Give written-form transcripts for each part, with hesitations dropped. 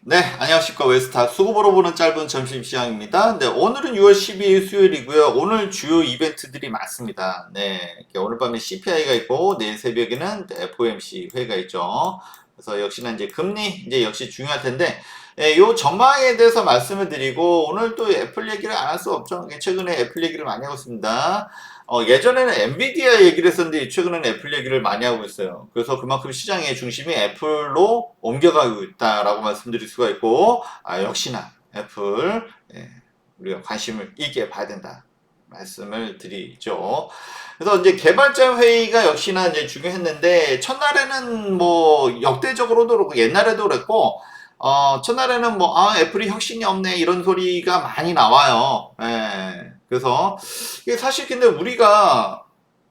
네, 안녕하십니까. 웨스타 수고 보러 보는 짧은 점심시장입니다. 네, 오늘은 6월 12일 수요일이고요. 오늘 주요 이벤트들이 많습니다. 네, 이렇게 오늘 밤에 CPI가 있고 내일 새벽에는 FOMC 회의가 있죠. 그래서 역시나 이제 금리 이제 역시 중요할 텐데, 요 전망에 대해서 말씀을 드리고 오늘 또 애플 얘기를 안 할 수 없죠. 최근에 애플 얘기를 많이 하고 있습니다. 예전에는 엔비디아 얘기를 했었는데 최근에는 애플 얘기를 많이 하고 있어요. 그래서 그만큼 시장의 중심이 애플로 옮겨가고 있다라고 말씀드릴 수가 있고, 역시나 애플, 우리가 관심을 있게 봐야 된다 말씀을 드리죠. 그래서 이제 개발자 회의가 역시나 이제 중요했는데, 첫날에는 뭐 역대적으로도 그렇고 옛날에도 그랬고, 첫날에는 뭐, 애플이 혁신이 없네, 이런 소리가 많이 나와요. 그래서, 이게 사실 근데 우리가,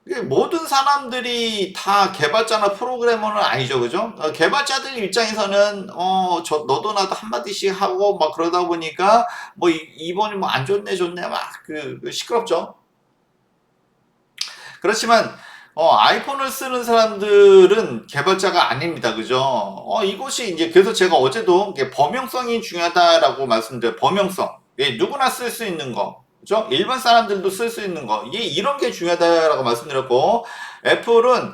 이게 모든 사람들이 다 개발자나 프로그래머는 아니죠, 그죠? 개발자들 입장에서는, 너도 나도 한마디씩 하고, 막 그러다 보니까, 뭐, 이번이 뭐 안 좋네, 좋네, 막, 시끄럽죠? 그렇지만 아이폰을 쓰는 사람들은 개발자가 아닙니다. 그죠? 이것이 이제 그래서 제가 어제도 이게 범용성이 중요하다라고 말씀드려요. 범용성. 예, 누구나 쓸 수 있는 거. 그죠? 일반 사람들도 쓸 수 있는 거. 이게 이런 게 중요하다라고 말씀드렸고, 애플은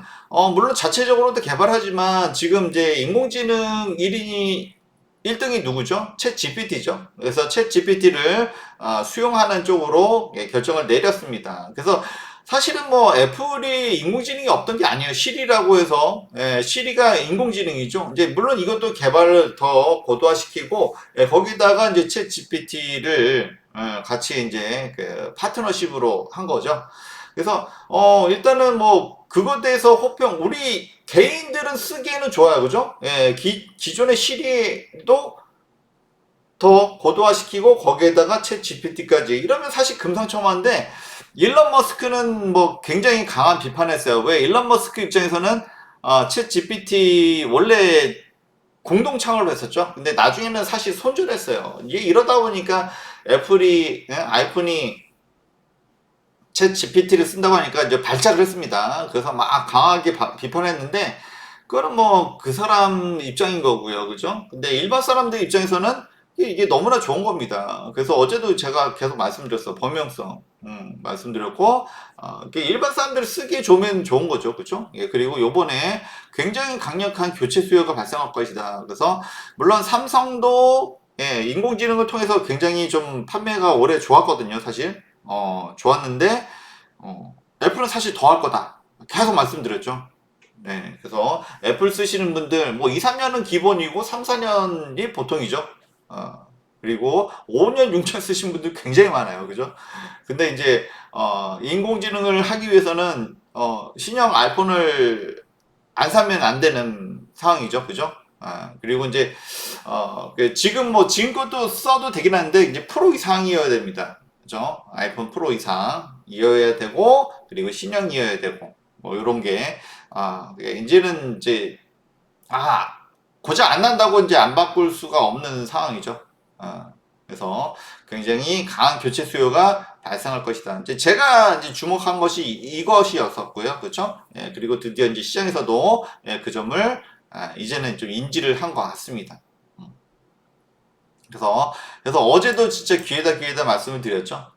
물론 자체적으로도 개발하지만 지금 이제 인공지능 1등이 누구죠? 챗 GPT죠. 그래서 챗 GPT를 수용하는 쪽으로 결정을 내렸습니다. 그래서 사실은 뭐 애플이 인공지능이 없던 게 아니에요. 시리라고 해서 시리가 인공지능이죠. 이제 물론 이것도 개발을 더 고도화시키고 거기다가 이제 챗 GPT를 같이 이제 그 파트너십으로 한 거죠. 그래서 일단은 뭐 그것에 대해서 호평 우리 개인들은 쓰기에는 좋아요, 그죠? 기존의 시리도 더 고도화시키고 거기에다가 챗 GPT까지 이러면 사실 금상첨화인데 일론 머스크는 뭐 굉장히 강한 비판했어요. 왜 일론 머스크 입장에서는 챗 GPT 원래 공동 창업을 했었죠. 근데 나중에는 사실 손절했어요. 이게 이러다 보니까 아이폰이 챗 GPT를 쓴다고 하니까 이제 발작을 했습니다. 그래서 막 강하게 비판했는데 그거는 뭐 그 사람 입장인 거고요. 그죠? 근데 일반 사람들 입장에서는 이게 너무나 좋은 겁니다. 그래서 어제도 제가 계속 말씀드렸어. 범용성. 말씀드렸고, 일반 사람들이 쓰기에 좋으면 좋은 거죠. 그죠? 예, 그리고 요번에 굉장히 강력한 교체 수요가 발생할 것이다. 그래서, 물론 삼성도, 인공지능을 통해서 굉장히 좀 판매가 올해 좋았거든요. 사실. 좋았는데, 애플은 사실 더 할 거다. 계속 말씀드렸죠. 네, 그래서 애플 쓰시는 분들 뭐 2, 3년은 기본이고 3, 4년이 보통이죠. 그리고 5년, 6년 쓰신 분들 굉장히 많아요. 그죠? 근데 이제 인공지능을 하기 위해서는 신형 아이폰을 안 사면 안 되는 상황이죠. 그죠? 그리고 이제 지금 것도 써도 되긴 한데 이제 프로 이상이어야 됩니다. 그죠? 아이폰 프로 이상이어야 되고 그리고 신형이어야 되고 뭐 이런 게 이제는 이제 아 고장 안 난다고 이제 안 바꿀 수가 없는 상황이죠. 그래서 굉장히 강한 교체 수요가 발생할 것이다. 이제 제가 이제 주목한 것이 이것이었었고요. 그렇죠? 그리고 드디어 이제 시장에서도 그 점을 이제는 좀 인지를 한 것 같습니다. 음. 그래서 어제도 진짜 기회다 말씀을 드렸죠.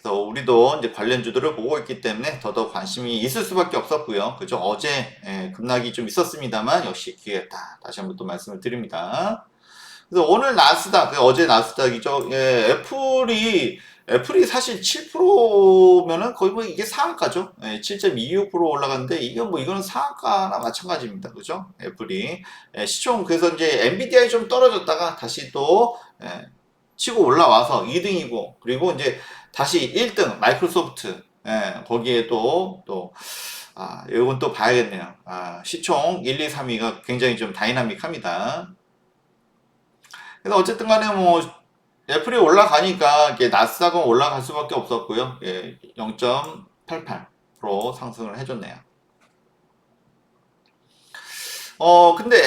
그래서 우리도 이제 관련주들을 보고 있기 때문에 더더욱 관심이 있을 수밖에 없었고요. 그죠? 어제 급락이 좀 있었습니다만 역시 기회였다. 다시 한번 또 말씀을 드립니다. 그래서 오늘 나스닥, 어제 나스닥이죠. 애플이 사실 7%면은 거의 뭐 이게 상한가죠. 7.26% 올라갔는데 이거는 상한가나 마찬가지입니다. 그죠? 애플이 시총 그래서 이제 엔비디아이 좀 떨어졌다가 다시 또 치고 올라와서 2등이고 그리고 이제 다시 1등 마이크로소프트 거기에 이건 또 봐야겠네요. 시총 1, 2, 3위가 굉장히 좀 다이나믹합니다. 그래서 어쨌든 간에 뭐 애플이 올라가니까 이게 나스닥은 올라갈 수밖에 없었고요. 0.88% 상승을 해줬네요. 근데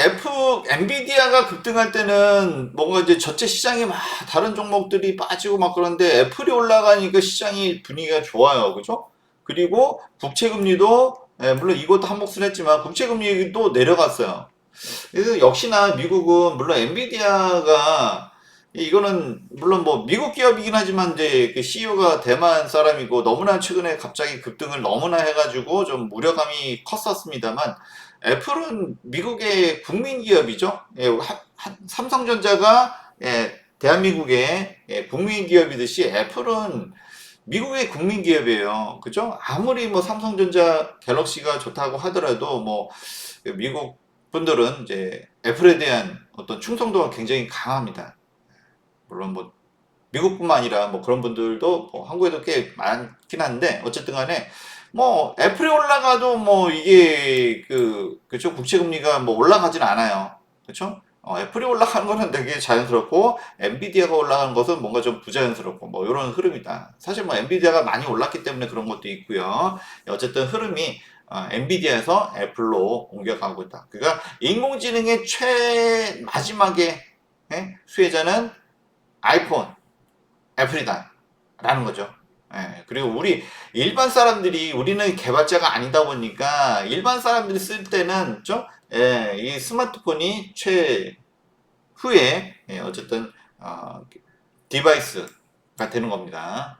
엔비디아가 급등할 때는 뭔가 이제 전체 시장이 막 다른 종목들이 빠지고 막 그런데 애플이 올라가니까 시장이 분위기가 좋아요. 그죠? 그리고 국채금리도, 물론 이것도 한 몫을 했지만 국채금리도 내려갔어요. 그래서 역시나 미국은 물론 엔비디아가 이거는 물론 뭐 미국 기업이긴 하지만 이제 그 CEO가 대만 사람이고 너무나 최근에 갑자기 급등을 너무나 해가지고 좀 우려감이 컸었습니다만 애플은 미국의 국민 기업이죠. 예, 삼성전자가 대한민국의 국민 기업이듯이 애플은 미국의 국민 기업이에요. 그죠? 아무리 뭐 삼성전자 갤럭시가 좋다고 하더라도 뭐 미국 분들은 이제 애플에 대한 어떤 충성도가 굉장히 강합니다. 물론 뭐 미국뿐만 아니라 뭐 그런 분들도 뭐 한국에도 꽤 많긴 한데 어쨌든 간에 뭐 애플이 올라가도 뭐 이게 그쵸 국채 금리가 뭐 올라가진 않아요. 그쵸? 애플이 올라가는 거는 되게 자연스럽고 엔비디아가 올라가는 것은 뭔가 좀 부자연스럽고 뭐 이런 흐름이다. 사실 뭐 엔비디아가 많이 올랐기 때문에 그런 것도 있고요. 어쨌든 흐름이 엔비디아에서 애플로 옮겨가고 있다. 그러니까 인공지능의 마지막에 수혜자는 아이폰, 애플이다. 라는 거죠. 그리고 일반 사람들이, 우리는 개발자가 아니다 보니까, 일반 사람들이 쓸 때는, 좀, 이 스마트폰이 최후의, 어쨌든, 디바이스가 되는 겁니다.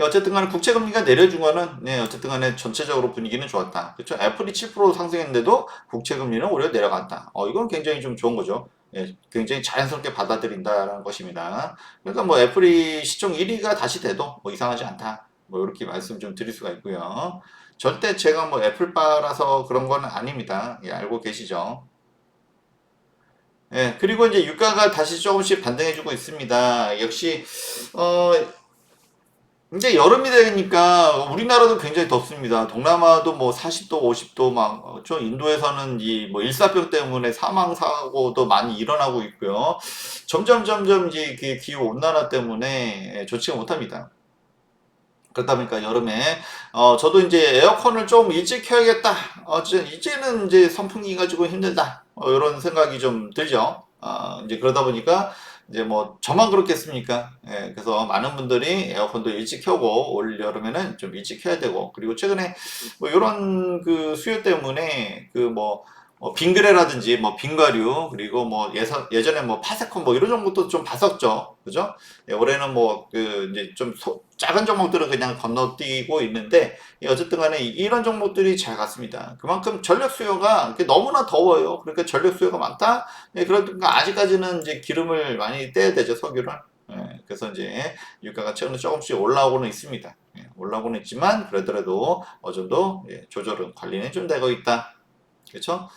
어쨌든 간에 국채 금리가 내려준 거는 어쨌든 간에 전체적으로 분위기는 좋았다. 그렇죠? 애플이 7% 상승했는데도 국채 금리는 오히려 내려갔다. 이건 굉장히 좀 좋은 거죠. 굉장히 자연스럽게 받아들인다라는 것입니다. 그러니까 뭐 애플이 시총 1위가 다시 돼도 뭐 이상하지 않다. 뭐 이렇게 말씀 좀 드릴 수가 있고요. 절대 제가 뭐 애플바라서 그런 건 아닙니다. 알고 계시죠? 그리고 이제 유가가 다시 조금씩 반등해주고 있습니다. 역시 이제 여름이 되니까 우리나라도 굉장히 덥습니다. 동남아도 뭐 40도, 50도 저 인도에서는 이 뭐 일사병 때문에 사망 사고도 많이 일어나고 있고요. 점점 이제 그 기후 온난화 때문에 좋지가 못합니다. 그러다 보니까 여름에 저도 이제 에어컨을 좀 일찍 켜야겠다. 이제는 이제 선풍기 가지고 힘들다. 이런 생각이 좀 들죠. 이제 그러다 보니까 이제 뭐 저만 그렇겠습니까? 그래서 많은 분들이 에어컨도 일찍 켜고 올 여름에는 좀 일찍 켜야 되고, 그리고 최근에 뭐 이런 그 수요 때문에 그 뭐 빙그레라든지 뭐 빙과류, 그리고 뭐 예전에 뭐 파세콘 뭐 이런 종목도 좀 봤었죠. 그죠? 올해는 뭐 그 이제 좀 작은 종목들은 그냥 건너뛰고 있는데, 어쨌든 간에 이런 종목들이 잘 갔습니다. 그만큼 전력 수요가 너무나 더워요. 그러니까 전력 수요가 많다. 그러니까 아직까지는 이제 기름을 많이 떼야 되죠, 석유를. 그래서 이제 유가가 최근에 조금씩 올라오고는 있습니다. 올라오고는 있지만 그러더라도 어느 정도 조절은 관리는 좀 되고 있다. 그렇죠?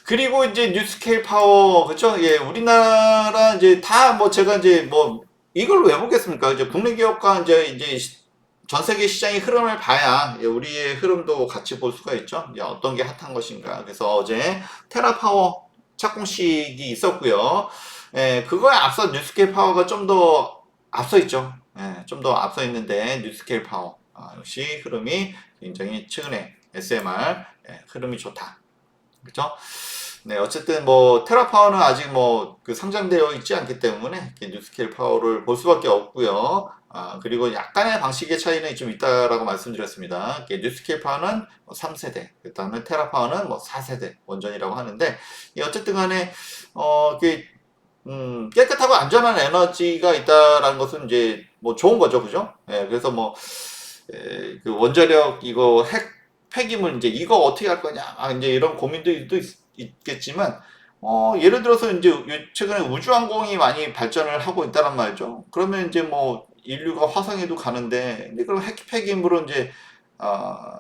그리고 이제 뉴스케일 파워, 그쵸? 우리나라 이제 다 뭐 제가 이제 뭐 이걸 왜 보겠습니까? 이제 국내 기업과 이제 전 세계 시장의 흐름을 봐야 우리의 흐름도 같이 볼 수가 있죠. 이제 어떤 게 핫한 것인가. 그래서 어제 테라파워 착공식이 있었고요. 그거에 앞서 뉴스케일 파워가 좀 더 앞서 있죠. 좀 더 앞서 있는데 뉴스케일 파워 역시 흐름이 굉장히 최근에 SMR 흐름이 좋다. 그죠? 네, 어쨌든 뭐 테라파워는 아직 뭐 그 상장되어 있지 않기 때문에 뉴스케일 파워를 볼 수밖에 없고요. 그리고 약간의 방식의 차이는 좀 있다라고 말씀드렸습니다. 뉴스케일 파워는 3세대, 그다음에 테라파워는 뭐 4세대 원전이라고 하는데, 어쨌든 간에 깨끗하고 안전한 에너지가 있다라는 것은 이제 뭐 좋은 거죠, 그죠? 그래서 뭐 그 원자력 이거 폐기물 이제 이거 어떻게 할 거냐, 이제 이런 고민도 있겠지만, 예를 들어서 이제 최근에 우주항공이 많이 발전을 하고 있다란 말이죠. 그러면 이제 뭐 인류가 화성에도 가는데, 근데 그럼 핵 폐기물은 이제 어,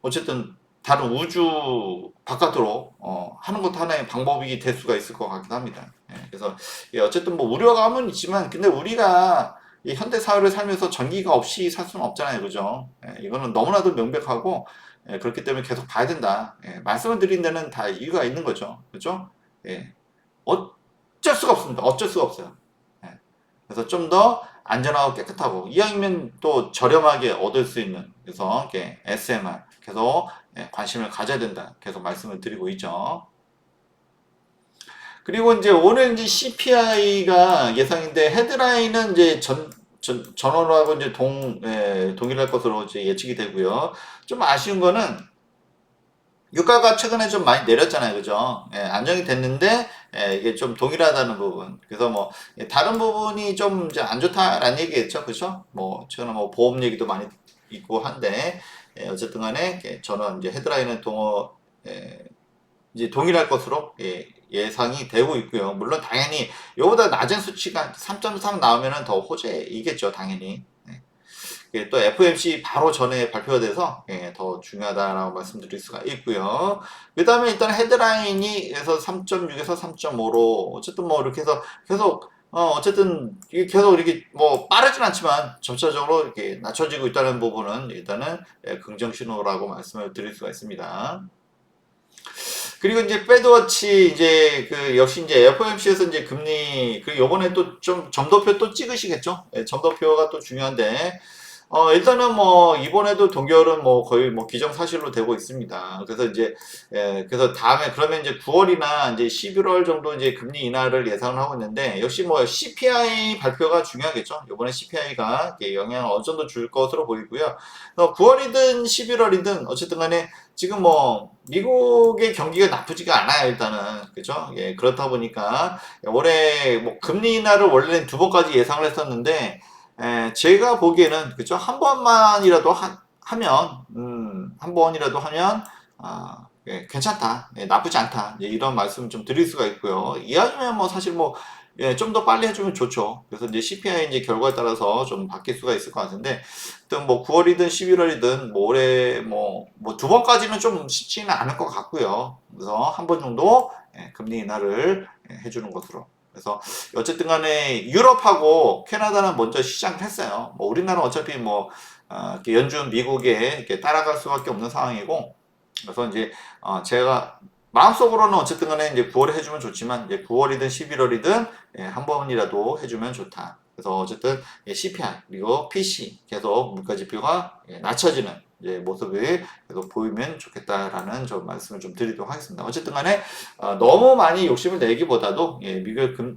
어쨌든 다른 우주 바깥으로 하는 것도 하나의 방법이 될 수가 있을 것 같기도 합니다. 그래서 어쨌든 뭐 우려감은 있지만, 근데 우리가 이 현대 사회를 살면서 전기가 없이 살 수는 없잖아요, 그죠? 이거는 너무나도 명백하고, 그렇기 때문에 계속 봐야 된다. 말씀을 드린 데는 다 이유가 있는 거죠, 그죠? 어쩔 수가 없습니다. 어쩔 수가 없어요. 그래서 좀 더 안전하고 깨끗하고, 이왕이면 또 저렴하게 얻을 수 있는, 그래서 이렇게 SMR 계속 관심을 가져야 된다. 계속 말씀을 드리고 있죠. 그리고 이제 오늘 이제 CPI가 예상인데, 헤드라인은 이제 전원하고 이제 동일할 것으로 이제 예측이 되고요. 좀 아쉬운 거는 유가가 최근에 좀 많이 내렸잖아요. 그죠? 안정이 됐는데, 이게 좀 동일하다는 부분. 그래서 뭐, 다른 부분이 좀 이제 안 좋다라는 얘기겠죠. 그죠? 뭐, 최근에 뭐, 보험 얘기도 많이 있고 한데, 어쨌든 간에, 저는 이제 헤드라인은 이제 동일할 것으로 예상이 되고 있고요. 물론 당연히, 이거보다 낮은 수치가 3.3 나오면은 더 호재이겠죠. 당연히. 또 FOMC 바로 전에 발표가 돼서 더 중요하다라고 말씀드릴 수가 있고요. 그 다음에 일단 헤드라인이 3.6에서 3.5로 어쨌든 뭐 이렇게 해서 계속 어쨌든 이게 계속 이렇게 뭐 빠르진 않지만 점차적으로 이렇게 낮춰지고 있다는 부분은 일단은 긍정 신호라고 말씀을 드릴 수가 있습니다. 그리고 이제 패드워치 이제 그 역시 이제 FOMC에서 이제 금리 그 요번에 또 좀 점도표 또 찍으시겠죠? 점도표가 또 중요한데 일단은 뭐 이번에도 동결은 뭐 거의 뭐 기정사실로 되고 있습니다. 그래서 이제 그래서 다음에 그러면 이제 9월이나 이제 11월 정도 이제 금리 인하를 예상을 하고 있는데 역시 뭐 CPI 발표가 중요하겠죠. 이번에 CPI가 영향을 어느 정도 줄 것으로 보이고요. 9월이든 11월이든 어쨌든 간에 지금 뭐 미국의 경기가 나쁘지가 않아요. 일단은 그죠? 그렇다 보니까 올해 뭐 금리 인하를 원래는 두 번까지 예상을 했었는데 제가 보기에는 그죠 한 번만이라도 하면 한 번이라도 하면 괜찮다 나쁘지 않다 이런 말씀 좀 드릴 수가 있고요. 이해하면 뭐 사실 뭐 좀 더 빨리 해주면 좋죠. 그래서 이제 CPI 이제 결과에 따라서 좀 바뀔 수가 있을 것 같은데, 하여튼 뭐 9월이든 11월이든 뭐 올해 뭐 두 번까지는 좀 쉽지는 않을 것 같고요. 그래서 한 번 정도 금리 인하를 해주는 것으로. 그래서 어쨌든 간에 유럽하고 캐나다는 먼저 시작을 했어요. 뭐 우리나라는 어차피 뭐 이렇게 연준 미국에 이렇게 따라갈 수밖에 없는 상황이고 그래서 이제 제가 마음속으로는 어쨌든 간에 이제 9월에 해주면 좋지만 이제 9월이든 11월이든 한 번이라도 해주면 좋다. 그래서 어쨌든 CPI 그리고 PC 계속 물가지표가 낮춰지는 이제 모습이 계속 보이면 좋겠다라는 좀 말씀을 좀 드리도록 하겠습니다. 어쨌든 간에 너무 많이 욕심을 내기보다도 미국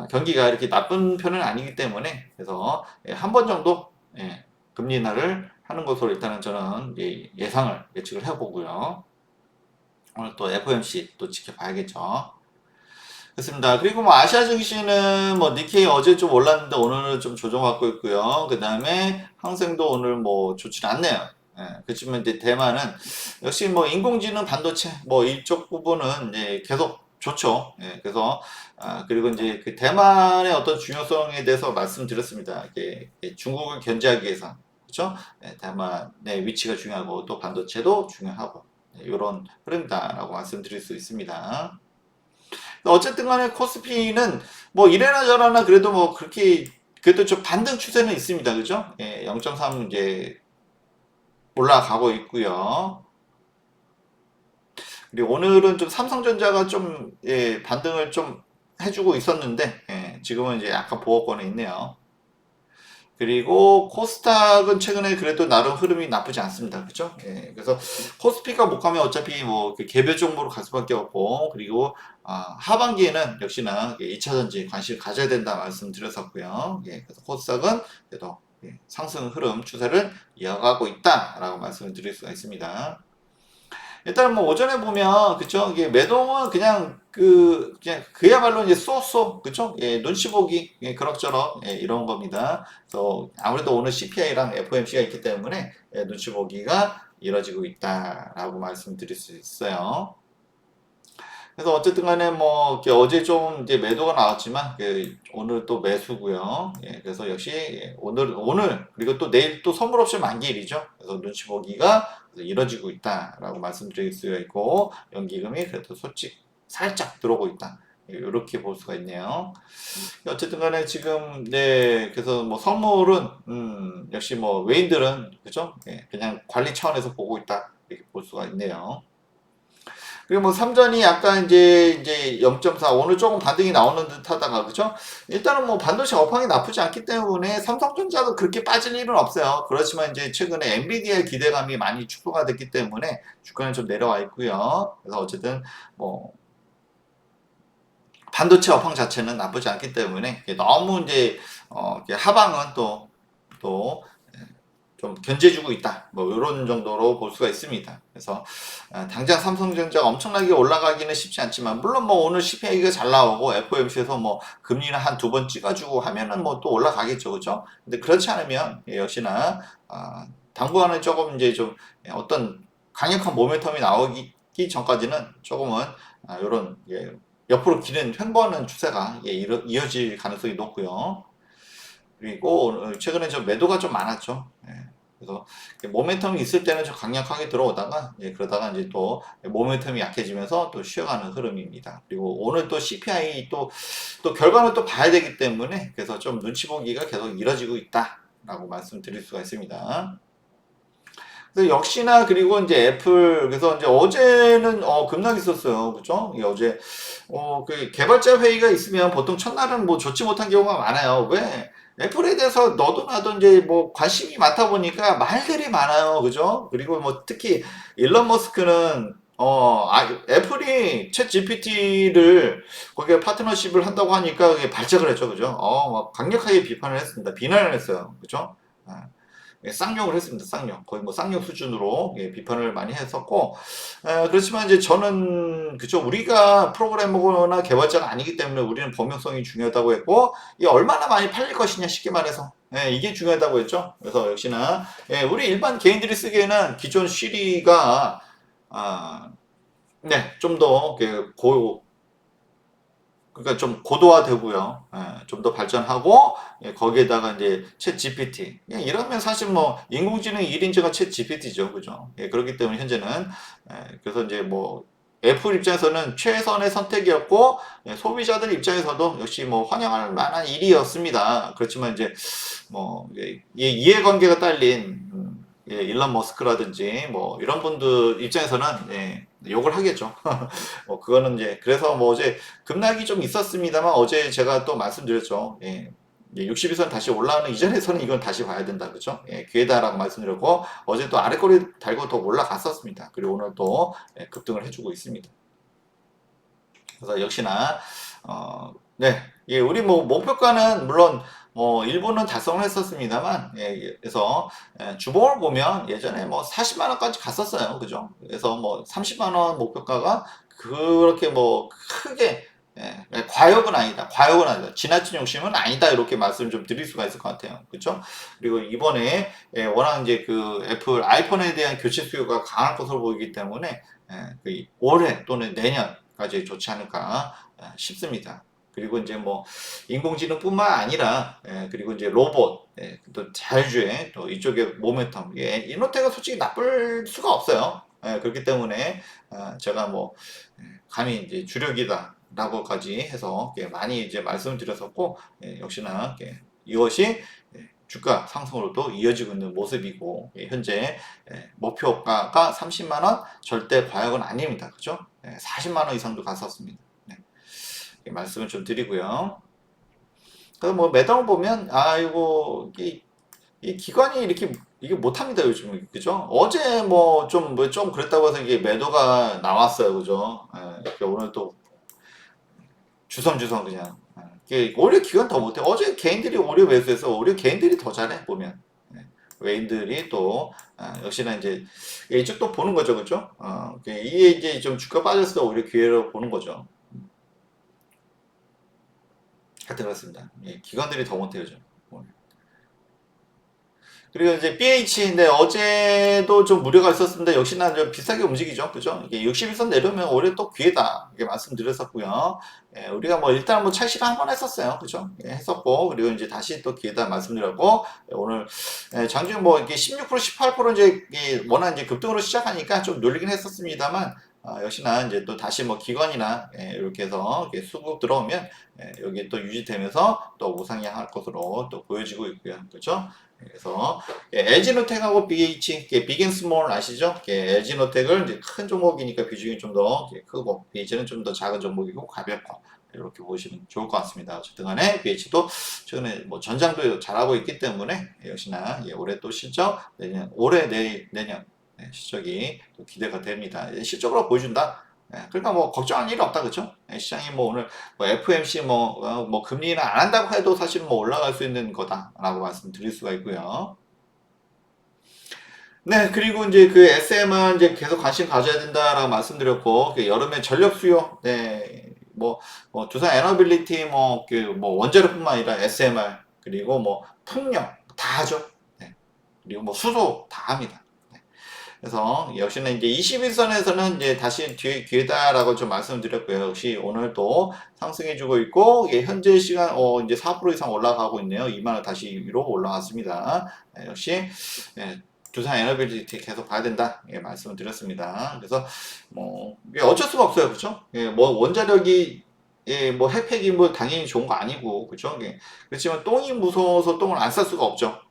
경기가 이렇게 나쁜 편은 아니기 때문에 그래서 한 번 정도 금리 인하를 하는 것으로 일단은 저는 예상을 예측을 해보고요. 오늘 또 FOMC 또 지켜봐야겠죠. 그렇습니다. 그리고 뭐 아시아 증시는 뭐 니케이 어제 좀 올랐는데 오늘은 좀 조정받고 있고요. 그 다음에 항생도 오늘 뭐 좋지 않네요. 그렇지만 이제 대만은 역시 뭐 인공지능 반도체 뭐 이쪽 부분은 이제 계속 좋죠. 그래서 그리고 이제 그 대만의 어떤 중요성에 대해서 말씀드렸습니다. 이게 중국을 견제하기 위해서 그렇죠? 대만의 위치가 중요하고 또 반도체도 중요하고 이런 흐름이다라고 말씀드릴 수 있습니다. 어쨌든 간에 코스피는 뭐 이래나 저래나 그래도 뭐 그렇게 그래도 좀 반등 추세는 있습니다. 그죠? 0.3 이제 올라가고 있고요. 그리고 오늘은 좀 삼성전자가 좀 반등을 좀 해주고 있었는데 지금은 이제 약간 보호권에 있네요. 그리고 코스닥은 최근에 그래도 나름 흐름이 나쁘지 않습니다. 그죠? 그래서 코스피가 못 가면 어차피 뭐 개별 종목으로 갈 수밖에 없고, 그리고 하반기에는 역시나 2차전지 관심 가져야 된다 말씀드렸었고요. 그래서 코스닥은 그래도 상승 흐름 추세를 이어가고 있다라고 말씀을 드릴 수가 있습니다. 일단 뭐 오전에 보면 그쵸 이게 매동은 그냥 그야말로 이제 쏘쏘 그쵸 눈치 보기 그럭저럭 이런 겁니다. 그래서 아무래도 오늘 CPI랑 FOMC가 있기 때문에 눈치 보기가 이뤄지고 있다라고 말씀드릴 수 있어요. 그래서 어쨌든 간에 뭐 어제 좀 이제 매도가 나왔지만 오늘 또 매수고요. 그래서 역시 오늘 그리고 또 내일 또 선물 옵션 만기일이죠. 그래서 눈치 보기가 이뤄지고 있다라고 말씀드릴 수가 있고 연기금이 그래도 솔직 살짝 들어오고 있다. 이렇게 볼 수가 있네요. 어쨌든 간에 지금 그래서 뭐 선물은 역시 뭐 외인들은 그죠? 그냥 관리 차원에서 보고 있다. 이렇게 볼 수가 있네요. 그리고 뭐 삼전이 약간 이제 0.4 오늘 조금 반등이 나오는 듯 하다가 그죠? 일단은 뭐 반도체 업황이 나쁘지 않기 때문에 삼성전자도 그렇게 빠질 일은 없어요. 그렇지만 이제 최근에 엔비디아의 기대감이 많이 축소가 됐기 때문에 주가는 좀 내려와 있고요. 그래서 어쨌든 뭐 반도체 업황 자체는 나쁘지 않기 때문에 너무 이제 하방은 또 좀 견제주고 있다. 뭐 이런 정도로 볼 수가 있습니다. 그래서 당장 삼성전자가 엄청나게 올라가기는 쉽지 않지만 물론 뭐 오늘 CPI가 잘 나오고 FOMC에서 뭐 금리를 한 두 번 찍어주고 하면은 뭐 또 올라가겠죠, 그죠? 근데 그렇지 않으면 역시나 당분간은 조금 이제 좀 어떤 강력한 모멘텀이 나오기 전까지는 조금은 이런 옆으로 기는 횡보하는 추세가 이어질 가능성이 높고요. 그리고 최근에 좀 매도가 좀 많았죠. 그래서 모멘텀이 있을 때는 좀 강력하게 들어오다가 그러다가 이제 또 모멘텀이 약해지면서 또 쉬어가는 흐름입니다. 그리고 오늘 또 CPI 또 결과는 또 봐야 되기 때문에 그래서 좀 눈치 보기가 계속 이뤄지고 있다라고 말씀드릴 수가 있습니다. 그래서 역시나 그리고 이제 애플 그래서 이제 어제는 급락이 있었어요. 그죠? 어제 그 개발자 회의가 있으면 보통 첫날은 뭐 좋지 못한 경우가 많아요. 왜? 애플에 대해서 너도 나도 이제 뭐 관심이 많다 보니까 말들이 많아요. 그죠? 그리고 뭐 특히 일론 머스크는 애플이 챗 GPT를 거기에 파트너십을 한다고 하니까 그게 발작을 했죠. 그죠? 막 강력하게 비판을 했습니다. 비난을 했어요. 그죠? 아. 쌍욕을 했습니다. 쌍욕. 거의 뭐 쌍욕 수준으로 비판을 많이 했었고, 그렇지만 이제 저는, 그죠. 우리가 프로그래머나 개발자가 아니기 때문에 우리는 범용성이 중요하다고 했고, 이게 얼마나 많이 팔릴 것이냐, 쉽게 말해서. 이게 중요하다고 했죠. 그래서 역시나, 우리 일반 개인들이 쓰기에는 기존 시리가, 네, 좀더 그러니까 좀 고도화되고요. 좀 더 발전하고 거기에다가 이제 챗 GPT 이러면 사실 뭐 인공지능 1인자가 챗 GPT죠, 그죠? 그렇기 때문에 현재는 그래서 이제 뭐 애플 입장에서는 최선의 선택이었고 소비자들 입장에서도 역시 뭐 환영할 만한 일이었습니다. 그렇지만 이제 뭐 이해관계가 딸린 일론 머스크라든지 뭐 이런 분들 입장에서는 욕을 하겠죠. 뭐 그거는 이제 그래서 뭐 어제 급락이 좀 있었습니다만 어제 제가 또 말씀드렸죠. 60일선 다시 올라오는 이전에서는 이건 다시 봐야 된다. 그죠? 기회다라고 말씀드렸고 어제 또 아래꼬리 달고 더 올라갔었습니다. 그리고 오늘 또 급등을 해주고 있습니다. 그래서 역시나 네, 우리 뭐 목표가는 물론 일부는 달성을 했었습니다만 그래서 주봉을 보면 예전에 뭐 40만 원까지 갔었어요. 그죠? 그래서 뭐 30만 원 목표가가 그렇게 뭐 크게 과욕은 아니다. 과욕은 아니다. 지나친 욕심은 아니다. 이렇게 말씀을 좀 드릴 수가 있을 것 같아요. 그렇죠? 그리고 이번에 워낙 이제 그 애플 아이폰에 대한 교체 수요가 강할 것으로 보이기 때문에 그 올해 또는 내년까지 좋지 않을까 싶습니다. 그리고 이제 뭐 인공지능뿐만 아니라 그리고 이제 로봇 또 자율주행 또 이쪽에 모멘텀 이노테가 솔직히 나쁠 수가 없어요. 그렇기 때문에 제가 뭐 감히 이제 주력이다라고까지 해서 많이 이제 말씀을 드렸었고 역시나 이것이 주가 상승으로도 이어지고 있는 모습이고 현재 목표가가 30만 원 절대 과역은 아닙니다. 그죠? 40만 원 이상도 갔었습니다. 말씀을 좀 드리고요. 그래서 뭐 매달 보면 아이고 이 기관이 이게 못합니다 요즘 그죠? 어제 뭐 좀 그랬다고 해서 이게 매도가 나왔어요 그죠? 오늘 또 주섬주섬 그냥 오히려 기관 더 못해. 어제 개인들이 오히려 매수해서 오히려 개인들이 더 잘해 보면 외인들이 또 역시나 이제 이쪽 또 보는 거죠 그죠? 이게 이제 좀 주가 빠졌을 때 오히려 기회로 보는 거죠. 하여튼 그렇습니다. 기관들이 더 못해요, 좀. 그리고 이제 BH인데 어제도 좀 무료가 있었습니다. 역시나 좀 비싸게 움직이죠. 그죠? 이게 61선 내려오면 올해 또 기회다. 이렇게 말씀드렸었고요. 우리가 뭐 일단 뭐 찰시를 한번 했었어요. 그죠? 했었고, 그리고 이제 다시 또 기회다 말씀드렸고, 오늘 장중 뭐 이게 16% 18% 이제 워낙 이제 급등으로 시작하니까 좀 놀리긴 했었습니다만, 역시나 이제 또 다시 뭐 기관이나 이렇게 해서 이렇게 수급 들어오면 여기 또 유지되면서 또 우상향할 것으로 또 보여지고 있고요. 그렇죠? 그래서 LG노텍하고 BH, 빅앤스몰 아시죠? LG노텍을 이제 큰 종목이니까 비중이 좀 더 크고 BH는 좀 더 작은 종목이고 가볍고 이렇게 보시면 좋을 것 같습니다. 어쨌든 간에 BH도 최근에 뭐 전장도 잘하고 있기 때문에 역시나 올해 또 실적 올해 내년 실적이 또 기대가 됩니다. 실적으로 보여준다. 그러니까 뭐 걱정할 일이 없다, 그죠? 시장이 뭐 오늘 뭐 FOMC 뭐 금리는 안 한다고 해도 사실 뭐 올라갈 수 있는 거다라고 말씀드릴 수가 있고요. 네, 그리고 이제 그 SM은 이제 계속 관심 가져야 된다라고 말씀드렸고, 그 여름에 전력 수요, 네, 뭐 두산 에너빌리티, 뭐 원자력뿐만 아니라 SMR, 그리고 뭐 풍력 다 하죠. 네, 그리고 뭐 수소 다 합니다. 네, 그래서 역시나 이제 21선에서는 이제 다시 기회다라고 좀 말씀드렸고요. 역시 오늘 또 상승해주고 있고, 현재 시간 이제 4% 이상 올라가고 있네요. 2만 원 다시 위로 올라왔습니다. 네, 역시 예, 두산 에너빌리티 계속 봐야 된다, 말씀을 드렸습니다. 그래서 뭐 이게 어쩔 수가 없어요, 그렇죠? 뭐 원자력이 뭐 핵폐기 뭐 당연히 좋은 거 아니고, 그렇죠? 그렇지만 똥이 무서워서 똥을 안 쌀 수가 없죠.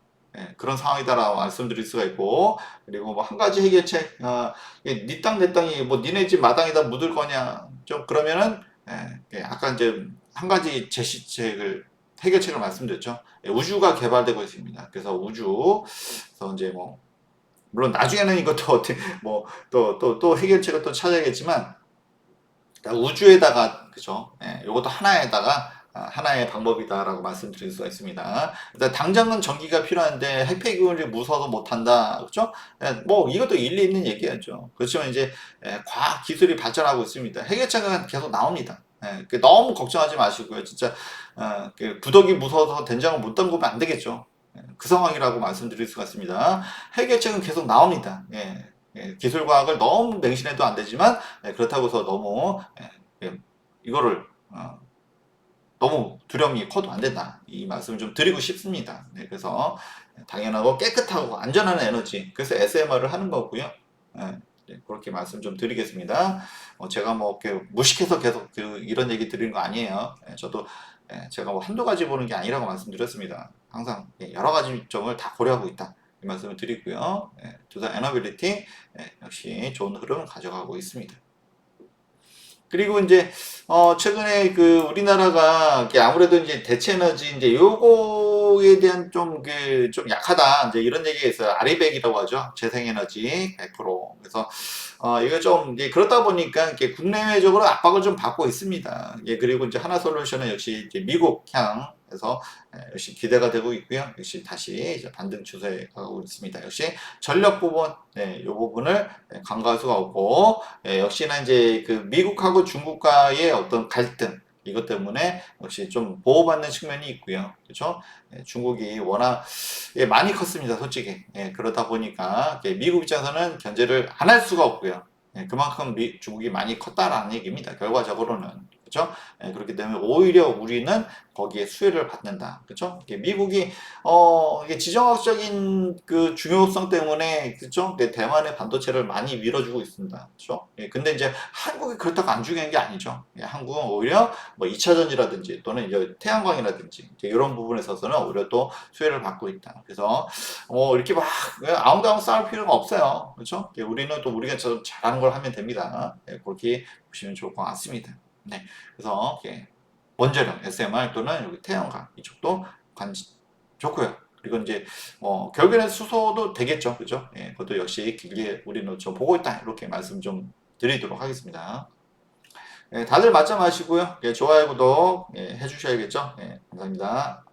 그런 상황이다라고 말씀드릴 수가 있고, 그리고 뭐 한 가지 해결책, 네 땅 내 땅이 뭐 니네 집 마당에다 묻을 거냐, 좀 그러면은 아까 이제 한 가지 제시책을 해결책을 말씀드렸죠. 우주가 개발되고 있습니다. 그래서 그래서 이제 뭐 물론 나중에는 이것도 어떻게 뭐 또 해결책을 또 찾아야겠지만, 우주에다가, 그죠? 이것도 하나의 방법이다라고 말씀드릴 수가 있습니다. 일단 당장은 전기가 필요한데 핵폐기물이 무서워서 못한다, 그죠? 뭐 이것도 일리 있는 얘기야죠. 그렇지만 이제 과학 기술이 발전하고 있습니다. 해결책은 계속 나옵니다. 너무 걱정하지 마시고요. 진짜 그 부덕이 무서워서 된장을 못 담그면 안 되겠죠. 그 상황이라고 말씀드릴 수가 있습니다. 해결책은 계속 나옵니다. 기술 과학을 너무 맹신해도 안 되지만, 그렇다고 해서 너무 이거를 너무 두려움이 커도 안 된다, 이 말씀을 좀 드리고 싶습니다. 그래서 당연하고 깨끗하고 안전한 에너지, 그래서 SMR을 하는 거고요. 그렇게 말씀 좀 드리겠습니다. 제가 뭐 이렇게 무식해서 계속 이런 얘기 드리는 거 아니에요. 저도 제가 뭐 한두 가지 보는 게 아니라고 말씀드렸습니다. 항상 여러 가지 점을 다 고려하고 있다, 이 말씀을 드리고요. 두산 에너빌리티 역시 좋은 흐름을 가져가고 있습니다. 그리고 이제 최근에 그 우리나라가 아무래도 이제 대체 에너지 이제 요거에 대한 좀 약하다, 이제 이런 얘기가 있어요. 아리백이라고 하죠. 재생에너지 100%. 그래서 이거 좀 이제 그렇다 보니까 이렇게 국내외적으로 압박을 좀 받고 있습니다. 그리고 이제 하나솔루션은 역시 이제 미국향에서 역시 기대가 되고 있고요. 역시 다시 이제 반등 추세에 가고 있습니다. 역시 전력 부분, 이 부분을 간과할 수가 없고, 역시나 이제 그 미국하고 중국과의 어떤 갈등, 이것 때문에 역시 좀 보호받는 측면이 있고요. 그렇죠? 중국이 워낙 많이 컸습니다, 솔직히. 그러다 보니까 미국 입장에서는 견제를 안 할 수가 없고요. 그만큼 중국이 많이 컸다라는 얘기입니다, 결과적으로는. 그렇죠? 그렇기 때문에 오히려 우리는 거기에 수혜를 받는다. 그렇죠? 미국이 이게 지정학적인 그 중요성 때문에, 그렇죠? 대만의 반도체를 많이 밀어주고 있습니다. 그렇죠? 근데 이제 한국이 그렇다고 안 중요한 게 아니죠. 한국은 오히려 뭐 2차전지라든지 또는 이제 태양광이라든지 이런 부분에 있어서는 오히려 또 수혜를 받고 있다. 그래서 이렇게 막 아웅다웅 싸울 필요가 없어요. 그렇죠? 우리는 또 우리가 잘하는 걸 하면 됩니다. 그렇게 보시면 좋을 것 같습니다. 그래서 원자력, SMR 또는 여기 태양광 이쪽도 좋고요. 그리고 이제 결국에는 수소도 되겠죠, 그죠? 그것도 역시 길게 우리는 좀 보고 있다, 이렇게 말씀 좀 드리도록 하겠습니다. 다들 맞점 하시고요. 좋아요, 구독 해주셔야겠죠. 감사합니다.